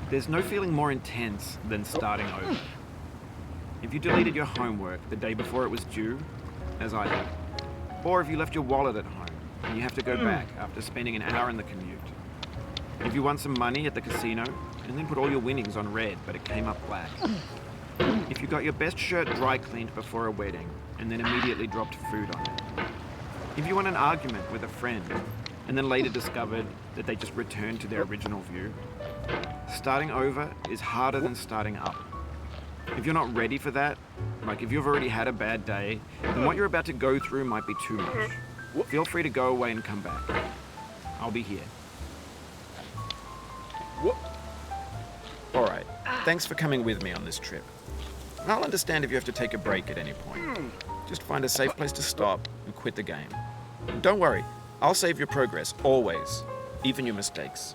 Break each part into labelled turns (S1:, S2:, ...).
S1: There's no feeling more intense than starting over. If you deleted your homework the day before it was due, as I did, or if you left your wallet at home and you have to go back after spending an hour in the commute. If you won some money at the casino and then put all your winnings on red but it came up black. If you got your best shirt dry cleaned before a wedding and then immediately dropped food on it. If you won an argument with a friend and then later discovered that they just returned to their original view. Starting over is harder than starting up. If you're not ready for that, like if you've already had a bad day, then what you're about to go through might be too much. Feel free to go away and come back. I'll be here. Alright, thanks for coming with me on this trip. I'll understand if you have to take a break at any point. Just find a safe place to stop and quit the game. And don't worry, I'll save your progress, always, even your mistakes.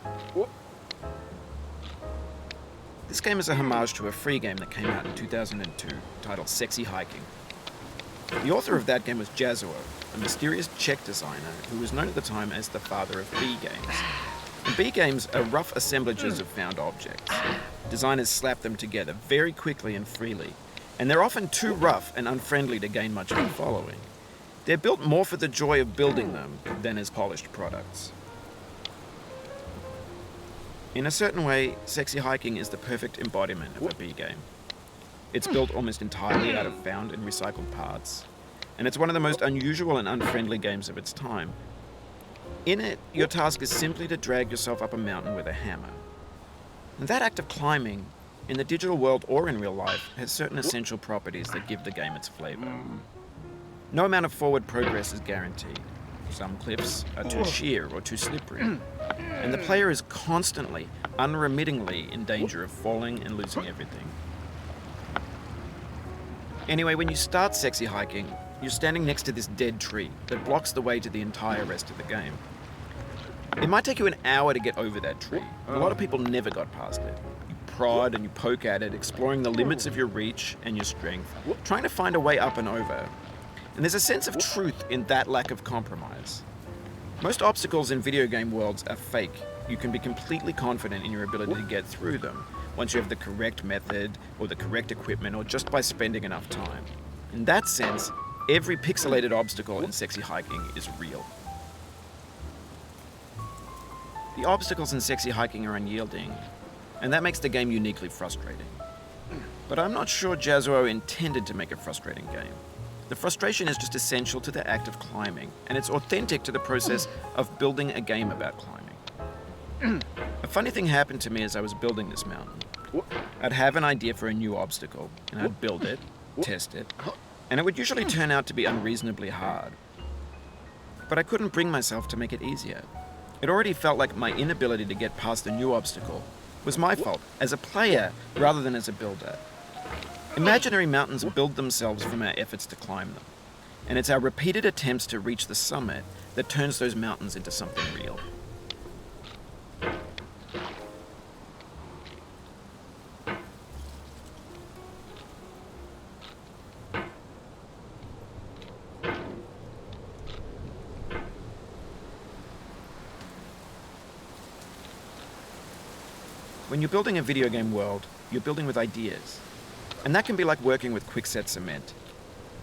S1: This game is a homage to a free game that came out in 2002, titled Sexy Hiking. The author of that game was Jazuo, a mysterious Czech designer who was known at the time as the father of B games. And B games are rough assemblages of found objects. Designers slap them together very quickly and freely, and they're often too rough and unfriendly to gain much of a following. They're built more for the joy of building them than as polished products. In a certain way, Sexy Hiking is the perfect embodiment of a B game. It's built almost entirely out of found and recycled parts, and it's one of the most unusual and unfriendly games of its time. In it, your task is simply to drag yourself up a mountain with a hammer. And that act of climbing, in the digital world or in real life, has certain essential properties that give the game its flavor. No amount of forward progress is guaranteed. Some cliffs are too sheer or too slippery, and the player is constantly, unremittingly in danger of falling and losing everything. Anyway, when you start Sexy Hiking, you're standing next to this dead tree that blocks the way to the entire rest of the game. It might take you an hour to get over that tree. A lot of people never got past it. You prod and you poke at it, exploring the limits of your reach and your strength, trying to find a way up and over. And there's a sense of truth in that lack of compromise. Most obstacles in video game worlds are fake. You can be completely confident in your ability to get through them once you have the correct method or the correct equipment or just by spending enough time. In that sense, every pixelated obstacle in Sexy Hiking is real. The obstacles in Sexy Hiking are unyielding, and that makes the game uniquely frustrating. But I'm not sure Jazuo intended to make a frustrating game. The frustration is just essential to the act of climbing, and it's authentic to the process of building a game about climbing. A funny thing happened to me as I was building this mountain. I'd have an idea for a new obstacle, and I'd build it, test it, and it would usually turn out to be unreasonably hard. But I couldn't bring myself to make it easier. It already felt like my inability to get past a new obstacle was my fault, as a player rather than as a builder. Imaginary mountains build themselves from our efforts to climb them, and it's our repeated attempts to reach the summit that turns those mountains into something real. When you're building a video game world, you're building with ideas. And that can be like working with quickset cement.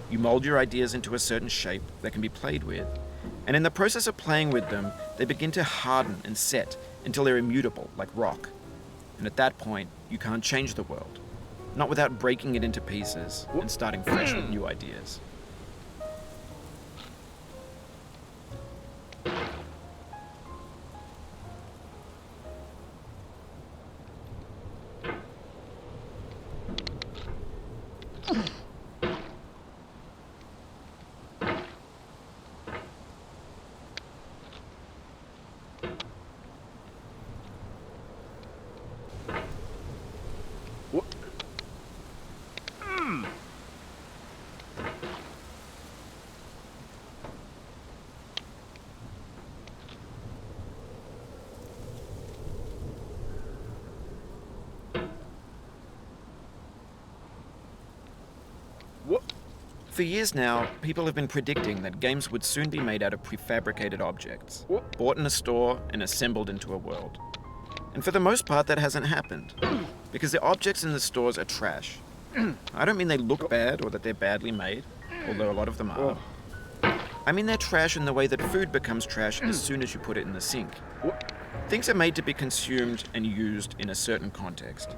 S1: You mold your ideas into a certain shape that can be played with, and in the process of playing with them, they begin to harden and set until they're immutable, like rock. And at that point, you can't change the world, not without breaking it into pieces and starting fresh with new ideas. For years now, people have been predicting that games would soon be made out of prefabricated objects, bought in a store and assembled into a world. And for the most part, that hasn't happened. Because the objects in the stores are trash. I don't mean they look bad or that they're badly made, although a lot of them are. I mean they're trash in the way that food becomes trash as soon as you put it in the sink. Things are made to be consumed and used in a certain context.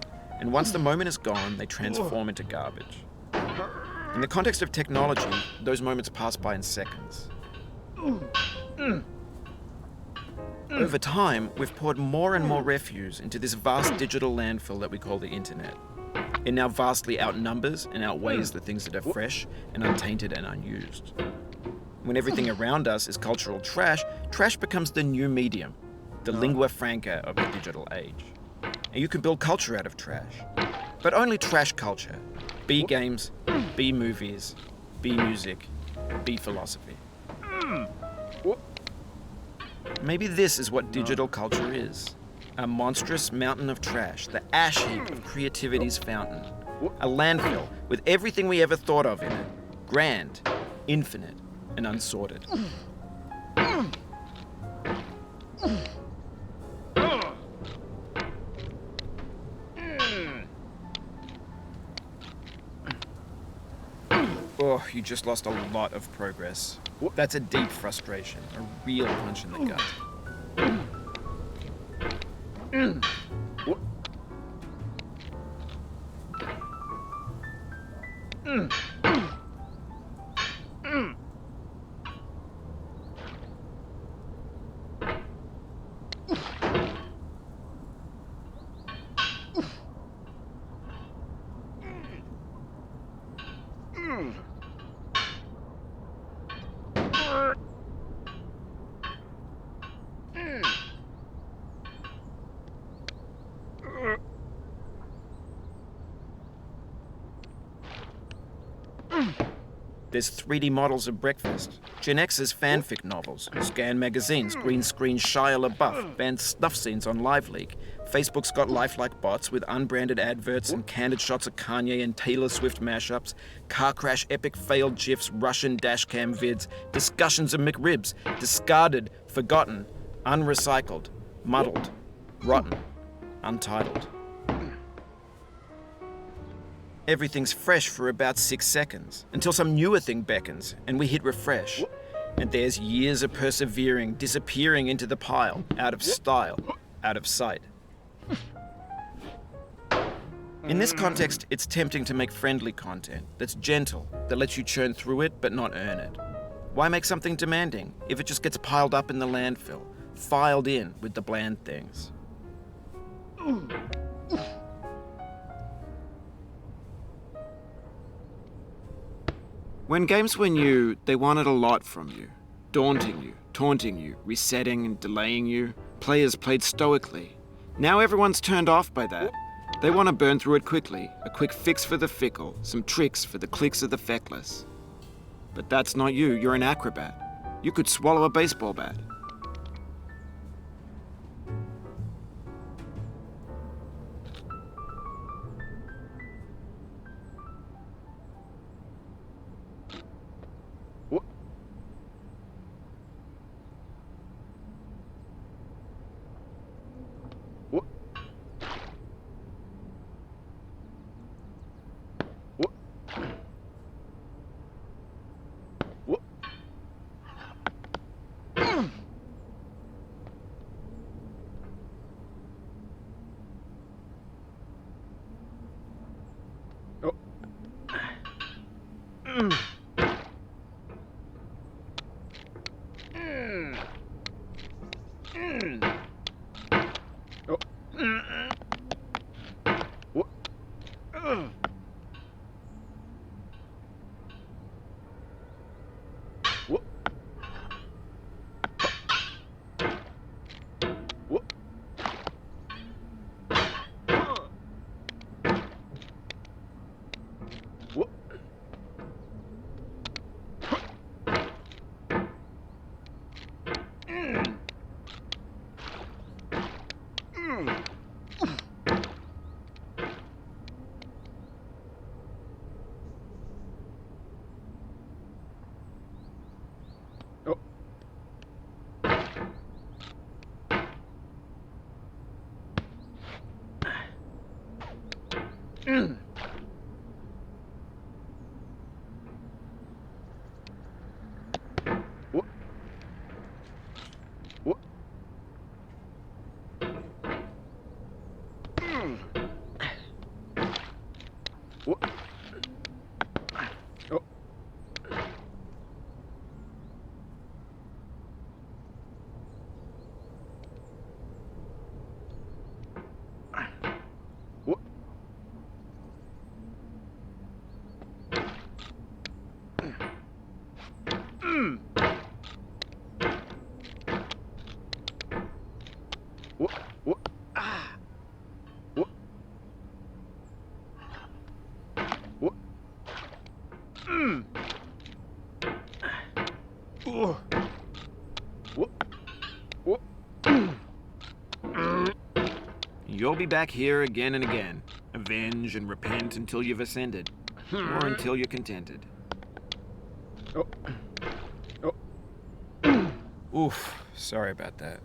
S1: And once the moment is gone, they transform into garbage. In the context of technology, those moments pass by in seconds. Over time, we've poured more and more refuse into this vast digital landfill that we call the internet. It now vastly outnumbers and outweighs the things that are fresh and untainted and unused. When everything around us is cultural trash, trash becomes the new medium, the lingua franca of the digital age. And you can build culture out of trash. But only trash culture. Be games, be movies, be music, be philosophy. Maybe this is what digital culture is. A monstrous mountain of trash, the ash heap of creativity's fountain. A landfill with everything we ever thought of in it. Grand, infinite, and unsorted. Oh, you just lost a lot of progress. That's a deep frustration, a real punch in the gut. There's 3D models of breakfast, Gen X's fanfic novels, scan magazines, green screen Shia LaBeouf, banned snuff scenes on LiveLeak. Facebook's got lifelike bots with unbranded adverts and candid shots of Kanye and Taylor Swift mashups, car crash epic failed GIFs, Russian dashcam vids, discussions of McRibs, discarded, forgotten, unrecycled, muddled, rotten, untitled. Everything's fresh for about 6 seconds, until some newer thing beckons, and we hit refresh. And there's years of persevering, disappearing into the pile, out of style, out of sight. In this context, it's tempting to make friendly content that's gentle, that lets you churn through it but not earn it. Why make something demanding if it just gets piled up in the landfill, filed in with the bland things? When games were new, they wanted a lot from you. Daunting you, taunting you, resetting and delaying you. Players played stoically. Now everyone's turned off by that. They want to burn through it quickly, a quick fix for the fickle, some tricks for the clicks of the feckless. But that's not you, you're an acrobat. You could swallow a baseball bat. You'll be back here again and again. Avenge and repent until you've ascended. Or until you're contented. Oof, sorry about that.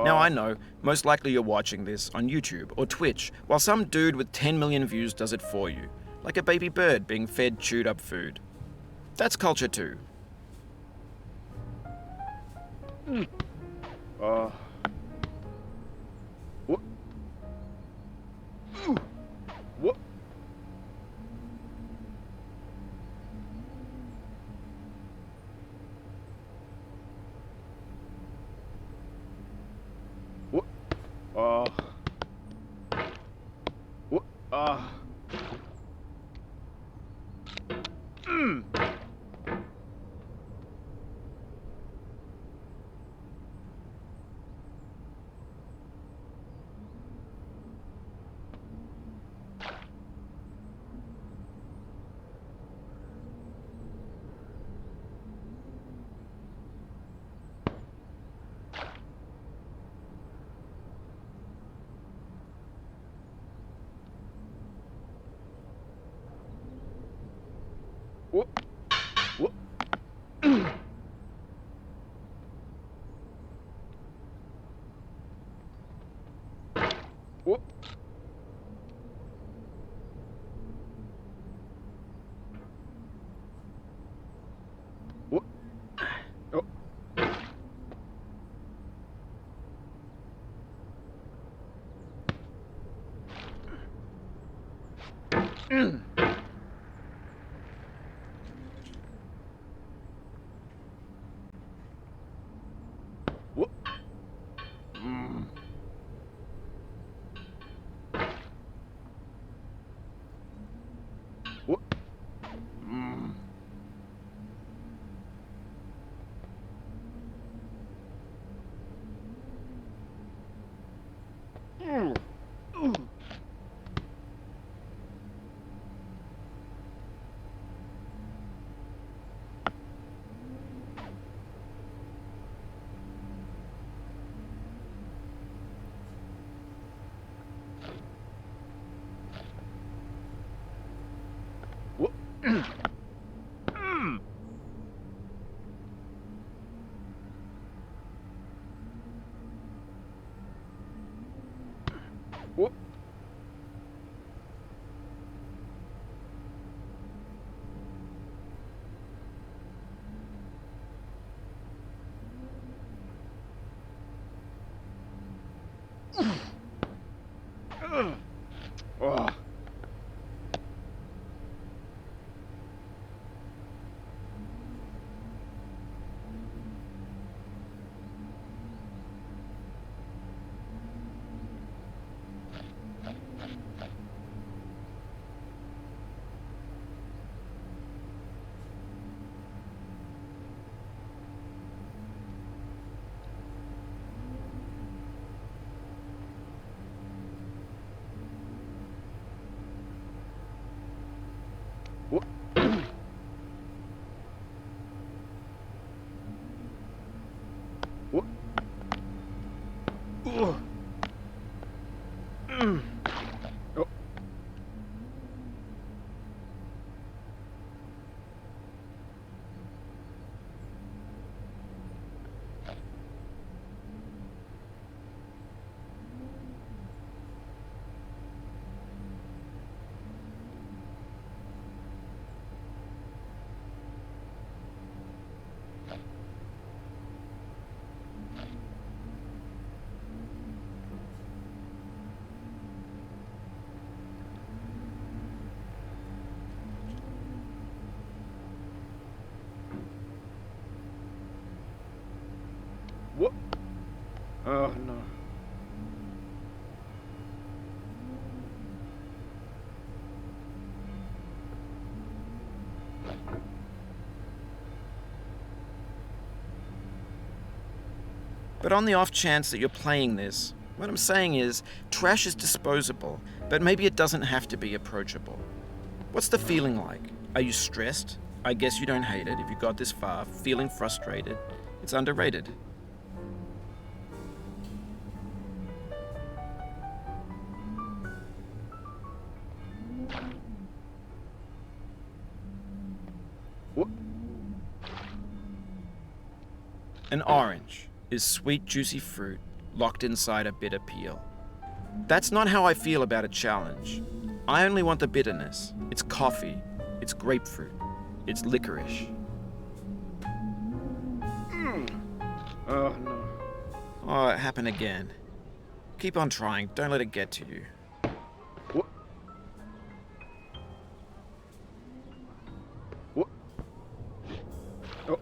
S1: Now I know, most likely you're watching this on YouTube or Twitch, while some dude with 10 million views does it for you, like a baby bird being fed chewed up food. That's culture too.
S2: What? Oh. What? What? Oh. Oh. What? Oh no.
S1: But on the off chance that you're playing this, what I'm saying is, trash is disposable, but maybe it doesn't have to be approachable. What's the feeling like? Are you stressed? I guess you don't hate it if you got this far. Feeling frustrated? It's underrated.
S2: What?
S1: An orange is sweet, juicy fruit locked inside a bitter peel. That's not how I feel about a challenge. I only want the bitterness. It's coffee. It's grapefruit. It's licorice.
S2: Oh no.
S1: Oh, it happened again. Keep on trying. Don't let it get to you.
S2: What? What? Oh.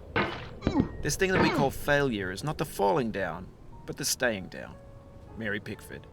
S1: This thing that we call failure is not the falling down, but the staying down. Mary Pickford.